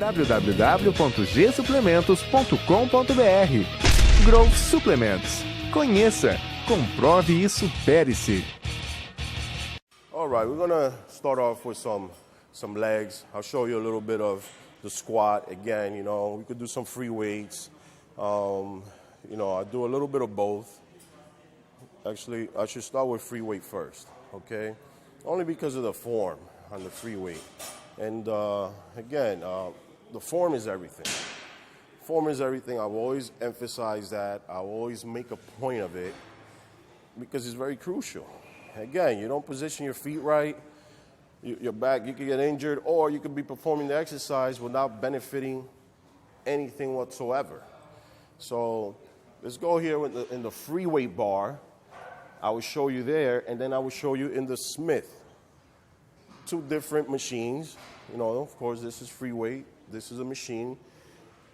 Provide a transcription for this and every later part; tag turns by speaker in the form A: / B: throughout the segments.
A: www.gsuplementos.com.br. Growth Supplements. Conheça, comprove e supere-se.
B: All right, we're gonna start off with some legs. I'll show you a little bit of the squat. Again, we could do some free weights. I do a little bit of both. Actually, I should start with free weight first, okay? Only because of the form on the free weight. And again, the form is everything. Form is everything. I've always emphasized that. I always make a point of it because it's very crucial. Again, you don't position your feet right, your back, you could get injured, or you could be performing the exercise without benefiting anything whatsoever. So let's go here in the free weight bar. I will show you there, and then I will show you in the Smith. Two different machines. Of course, this is free weight. This is a machine.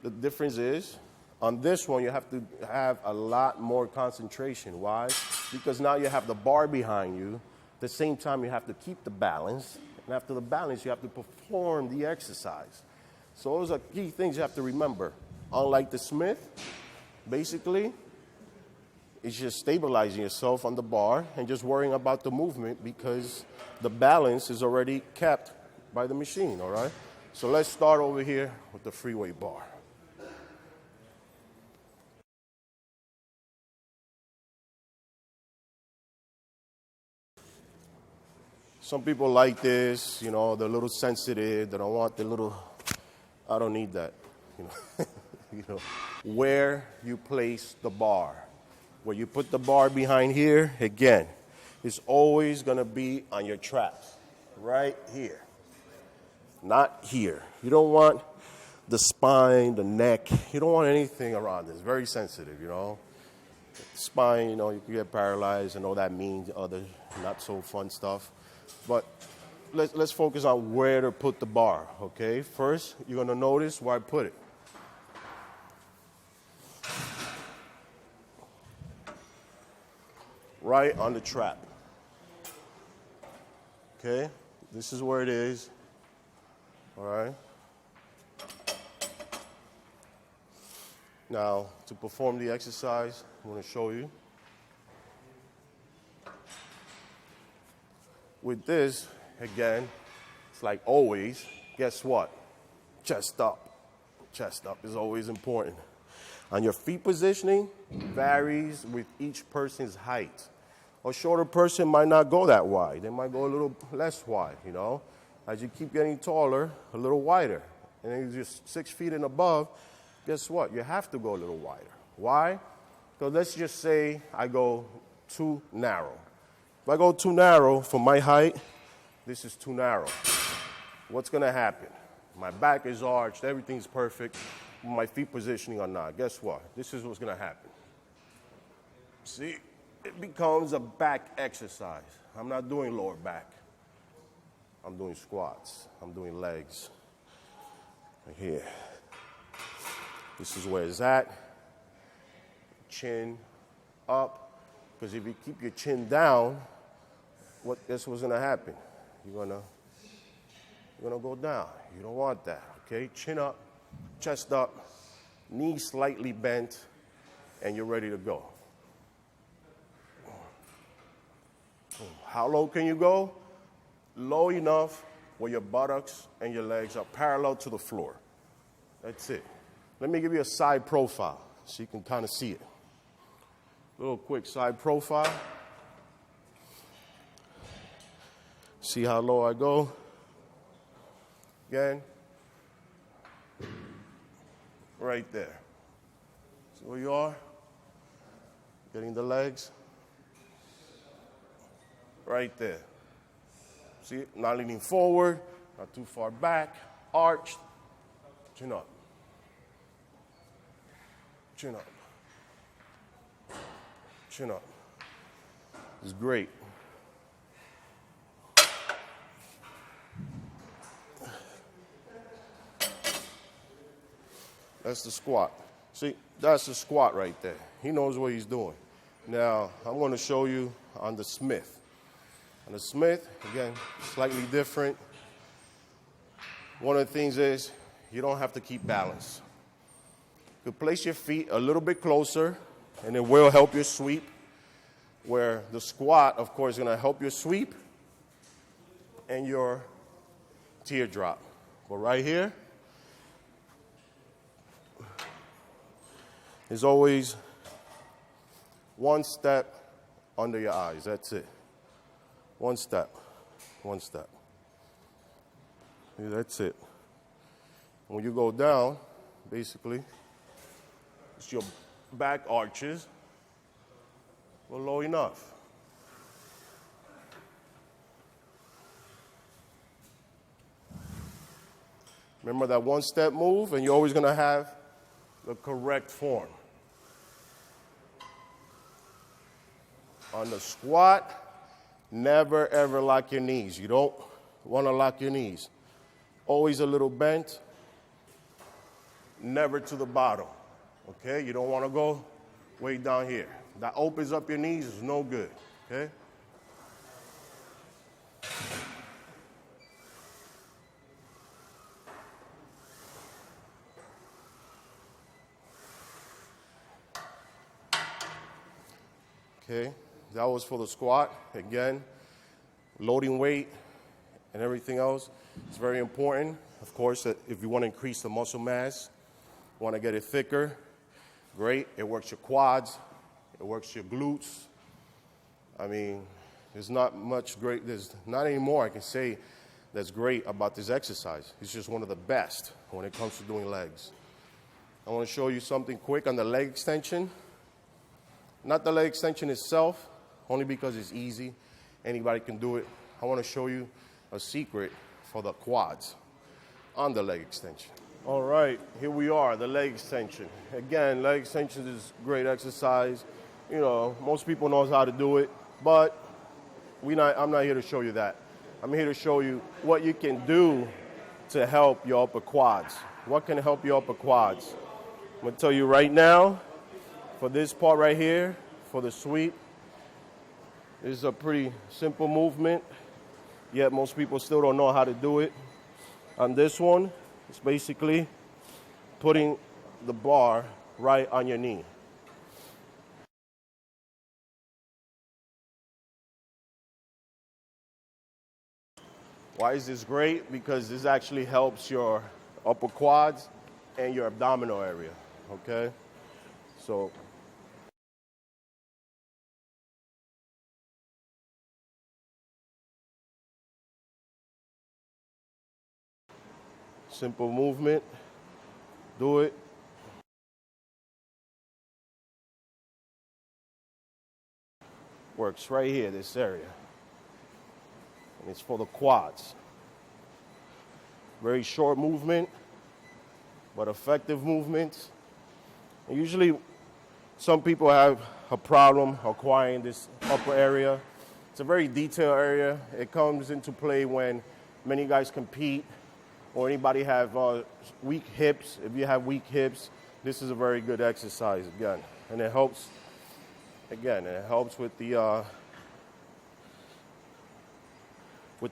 B: The difference is, on this one, you have to have a lot more concentration. Why? Because now you have the bar behind you. At the same time, you have to keep the balance. And after the balance, you have to perform the exercise. So those are key things you have to remember. Unlike the Smith, basically, it's just stabilizing yourself on the bar and just worrying about the movement because the balance is already kept by the machine, all right? So let's start over here with the free weight bar. Some people like this, they're a little sensitive. They don't want the little, I don't need that, Where you place the bar. Where you put the bar behind here, again, it's always going to be on your traps, right here, not here. You don't want the spine, the neck. You don't want anything around this. Very sensitive, Spine, you can get paralyzed. I know that means other not so fun stuff. But let's focus on where to put the bar, okay? First, you're going to notice where I put it. Right on the trap. Okay? This is where it is. All right? Now, to perform the exercise, I'm going to show you. With this, again, it's like always, guess what? Chest up. Chest up is always important. And your feet positioning varies with each person's height. A shorter person might not go that wide. They might go a little less wide, As you keep getting taller, a little wider. And then you're just 6 feet and above, guess what? You have to go a little wider. Why? So let's just say I go too narrow. If I go too narrow for my height, this is too narrow. What's going to happen? My back is arched, everything's perfect. My feet positioning are not. Guess what? This is what's going to happen. See, it becomes a back exercise. I'm not doing lower back. I'm doing squats. I'm doing legs. Right here. This is where it's at. Chin up. Because if you keep your chin down, guess what's going to happen? You're gonna go down. You don't want that, okay? Chin up, chest up, knees slightly bent, and you're ready to go. How low can you go? Low enough where your buttocks and your legs are parallel to the floor. That's it. Let me give you a side profile so you can kind of see it. Little quick side profile. See how low I go? Again. Right there. See where you are? Getting the legs. Right there. See, not leaning forward, not too far back, arched, chin up. Chin up. Chin up. It's great. That's the squat. See, that's the squat right there. He knows what he's doing. Now, I'm going to show you on the Smith. On the Smith, again, slightly different. One of the things is You don't have to keep balance. You can place your feet a little bit closer, and it will help your sweep, where the squat, of course, is going to help your sweep and your teardrop. But right here is always one step under your eyes. That's it. One step. One step. Yeah, that's it. When you go down, basically, it's your back arches were low enough. Remember that one-step move, and you're always going to have the correct form. On the squat, never, ever lock your knees. You don't want to lock your knees. Always a little bent, never to the bottom. Okay? You don't want to go way down here. That opens up your knees, is no good. Okay? Okay, that was for the squat. Again, loading weight and everything else is very important. Of course, if you want to increase the muscle mass, want to get it thicker, great. It works your quads, it works your glutes. I mean, there's not much great, there's not any more I can say that's great about this exercise. It's just one of the best when it comes to doing legs. I want to show you something quick on the leg extension. Not the leg extension itself, only because it's easy. Anybody can do it. I want to show you a secret for the quads on the leg extension. All right, here we are, the leg extension. Again, leg extension is great exercise. You know, most people know how to do it, but I'm not here to show you that. I'm here to show you what you can do to help your upper quads. What can help your upper quads? I'm going to tell you right now, for this part right here, for the sweep, it's a pretty simple movement, yet most people still don't know how to do it. On this one, it's basically putting the bar right on your knee. Why is this great? Because this actually helps your upper quads and your abdominal area, okay? So simple movement, do it. Works right here, this area. And it's for the quads. Very short movement, but effective movements. And usually, some people have a problem acquiring this upper area. It's a very detailed area. It comes into play when many guys compete or anybody have weak hips. If you have weak hips, this is a very good exercise again. And it helps, again, it helps with the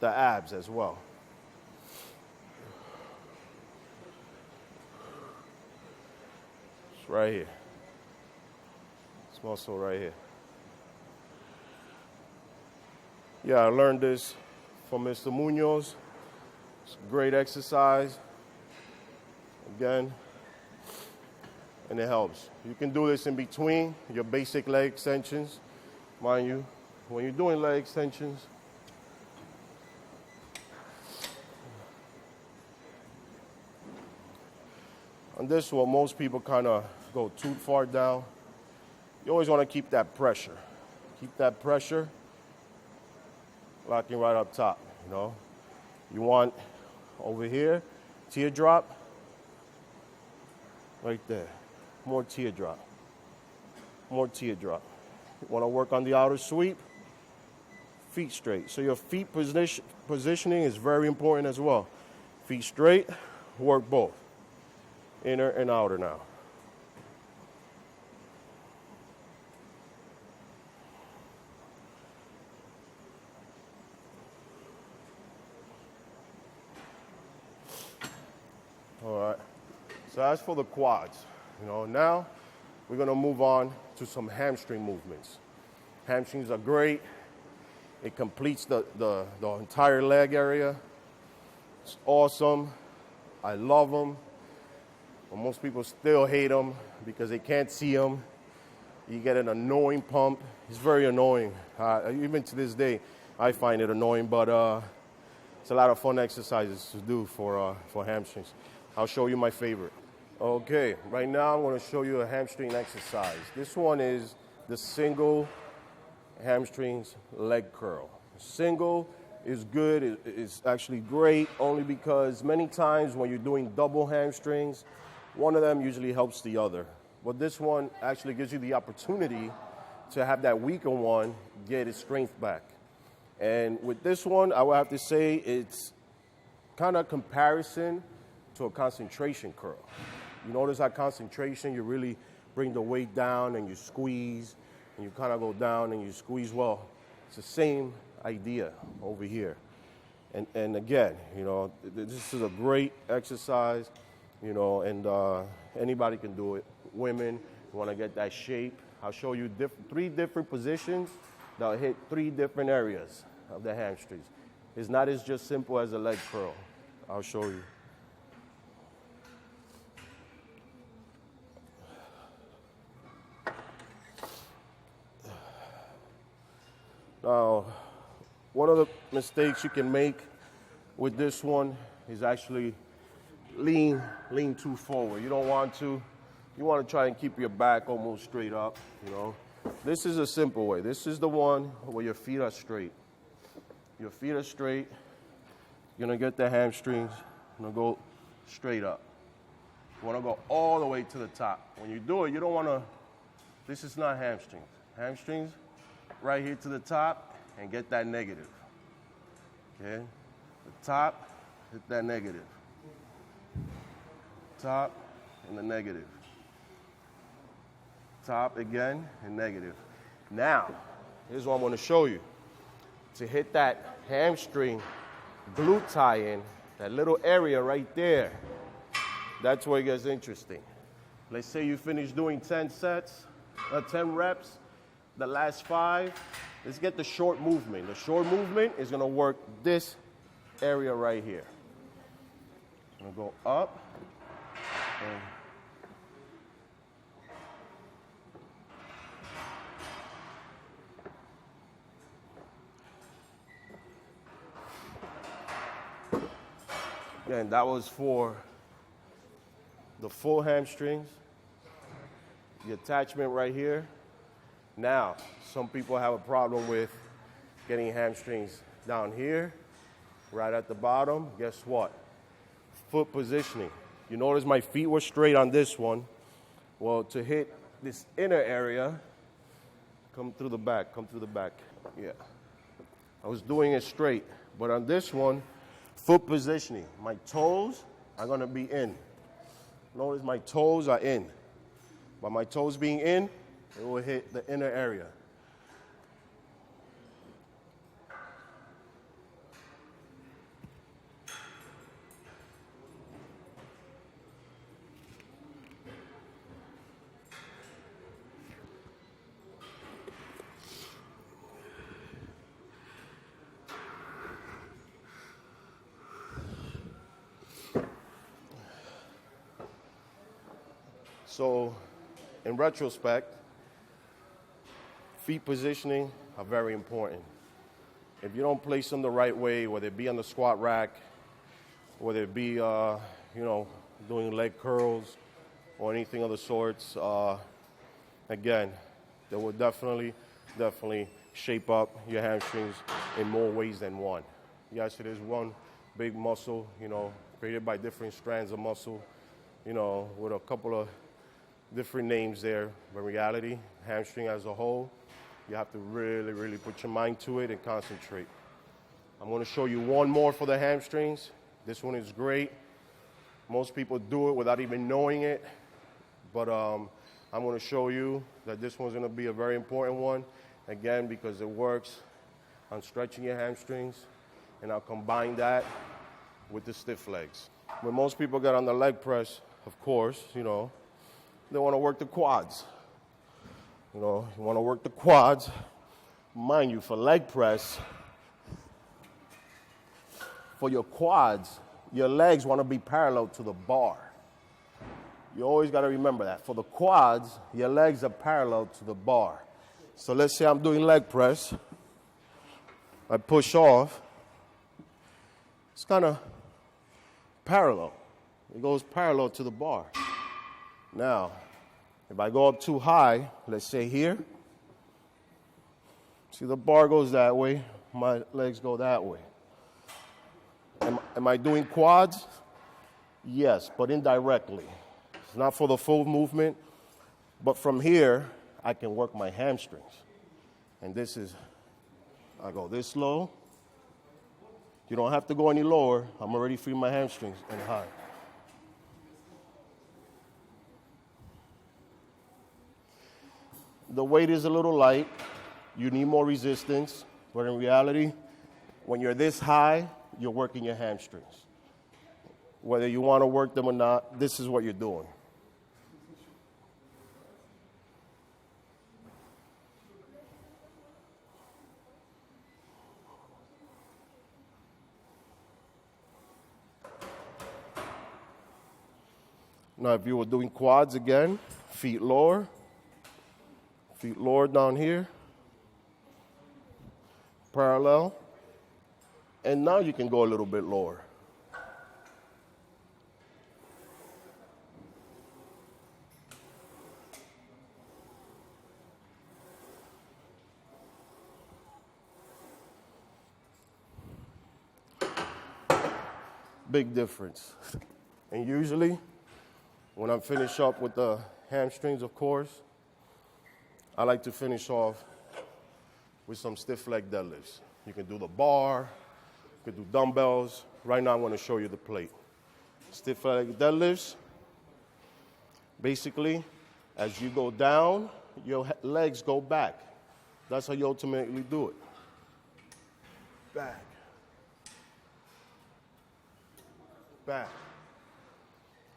B: abs as well. It's right here. This muscle right here. Yeah, I learned this from Mr. Munoz. It's a great exercise. Again, and it helps. You can do this in between your basic leg extensions. Mind you, when you're doing leg extensions, on this one, most people kind of go too far down. You always want to keep that pressure. Keep that pressure locking right up top, you know. You want over here, teardrop, right there. More teardrop. More teardrop. You want to work on the outer sweep, feet straight. So your feet positioning is very important as well. Feet straight, work both. Inner and outer now. All right. So as for the quads, now we're gonna move on to some hamstring movements. Hamstrings are great. It completes the entire leg area. It's awesome. I love them. But most people still hate them because they can't see them. You get an annoying pump. It's very annoying. Even to this day, I find it annoying, but it's a lot of fun exercises to do for hamstrings. I'll show you my favorite. Okay, right now I'm going to show you a hamstring exercise. This one is the single hamstrings leg curl. Single is good, it's actually great, only because many times when you're doing double hamstrings, one of them usually helps the other. But this one actually gives you the opportunity to have that weaker one get its strength back. And with this one, I would have to say it's kind of comparison to a concentration curl. You notice that concentration, you really bring the weight down and you squeeze, and you kind of go down and you squeeze. Well, it's the same idea over here. And again, this is a great exercise, and anybody can do it. Women, you want to get that shape. I'll show you three different positions that'll hit three different areas of the hamstrings. It's not as just simple as a leg curl. I'll show you. Now, one of the mistakes you can make with this one is actually lean too forward. You don't want to. You want to try and keep your back almost straight up, This is a simple way. This is the one where your feet are straight. Your feet are straight. You're going to get the hamstrings. You're going to go straight up. You want to go all the way to the top. When you do it, you don't want to, this is not hamstrings. Hamstrings, right here to the top, and get that negative. Okay? The top, hit that negative. Top, and the negative. Top again, and negative. Now, here's what I'm going to show you. To hit that hamstring glute tie-in, that little area right there, that's where it gets interesting. Let's say you finish doing 10 reps, the last 5, let's get the short movement. The short movement is going to work this area right here. I'm going to go up and again, that was for the full hamstrings, the attachment right here. Now, some people have a problem with getting hamstrings down here, right at the bottom. Guess what? Foot positioning. You notice my feet were straight on this one. Well, to hit this inner area, come through the back. Yeah. I was doing it straight, but on this one, foot positioning. My toes are going to be in. Notice my toes are in. By my toes being in, it will hit the inner area. So, in retrospect, feet positioning are very important. If you don't place them the right way, whether it be on the squat rack, whether it be, doing leg curls or anything of the sorts, again, they will definitely shape up your hamstrings in more ways than one. Yes, it is one big muscle, created by different strands of muscle, with a couple of different names there, but in reality, hamstring as a whole, you have to really put your mind to it and concentrate. I'm going to show you one more for the hamstrings. This one is great. Most people do it without even knowing it, but I'm going to show you that this one's going to be a very important one, again, because it works on stretching your hamstrings, and I'll combine that with the stiff legs. When most people get on the leg press, of course, you know, they want to work the quads. You know, you want to work the quads. Mind you, for leg press, for your quads, your legs want to be parallel to the bar. You always got to remember that. For the quads, your legs are parallel to the bar. So let's say I'm doing leg press. I push off. It's kind of parallel. It goes parallel to the bar. Now, if I go up too high, let's say here, see the bar goes that way, my legs go that way. Am I doing quads? Yes, but indirectly. It's not for the full movement, but from here, I can work my hamstrings. And this is, I go this low. You don't have to go any lower. I'm already freeing my hamstrings and high. The weight is a little light. You need more resistance. But in reality, when you're this high, you're working your hamstrings. Whether you want to work them or not, this is what you're doing. Now, if you were doing quads again, feet lower down here, parallel, and now you can go a little bit lower. Big difference. And usually, when I'm finished up with the hamstrings, of course, I like to finish off with some stiff leg deadlifts. You can do the bar, you can do dumbbells. Right now I'm going to show you the plate. Stiff leg deadlifts, basically, as you go down, your legs go back. That's how you ultimately do it. Back. Back.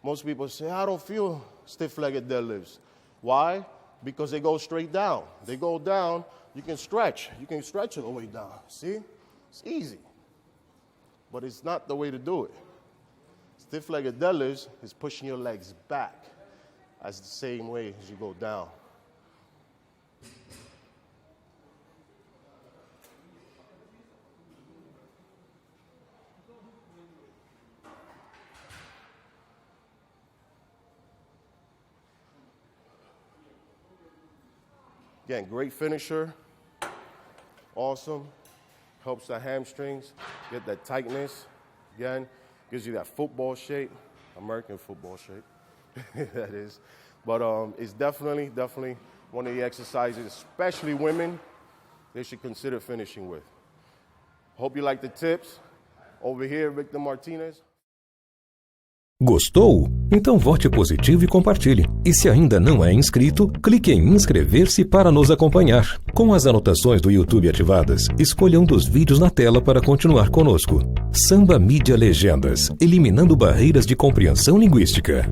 B: Most people say, I don't feel stiff-legged deadlifts. Why? Because they go straight down. They go down, you can stretch. You can stretch it all the way down. See? It's easy. But it's not the way to do it. Stiff-legged deadlifts is pushing your legs back as the same way as you go down. Again, great finisher, awesome, helps the hamstrings, get that tightness. Again, gives you that football shape, American football shape, that is. But it's definitely one of the exercises, especially women, they should consider finishing with. Hope you like the tips. Over here, Victor Martinez.
C: Gostou? Então vote positivo e compartilhe. E se ainda não é inscrito, clique em inscrever-se para nos acompanhar. Com as anotações do YouTube ativadas, escolha um dos vídeos na tela para continuar conosco. Samba Mídia Legendas, eliminando barreiras de compreensão linguística.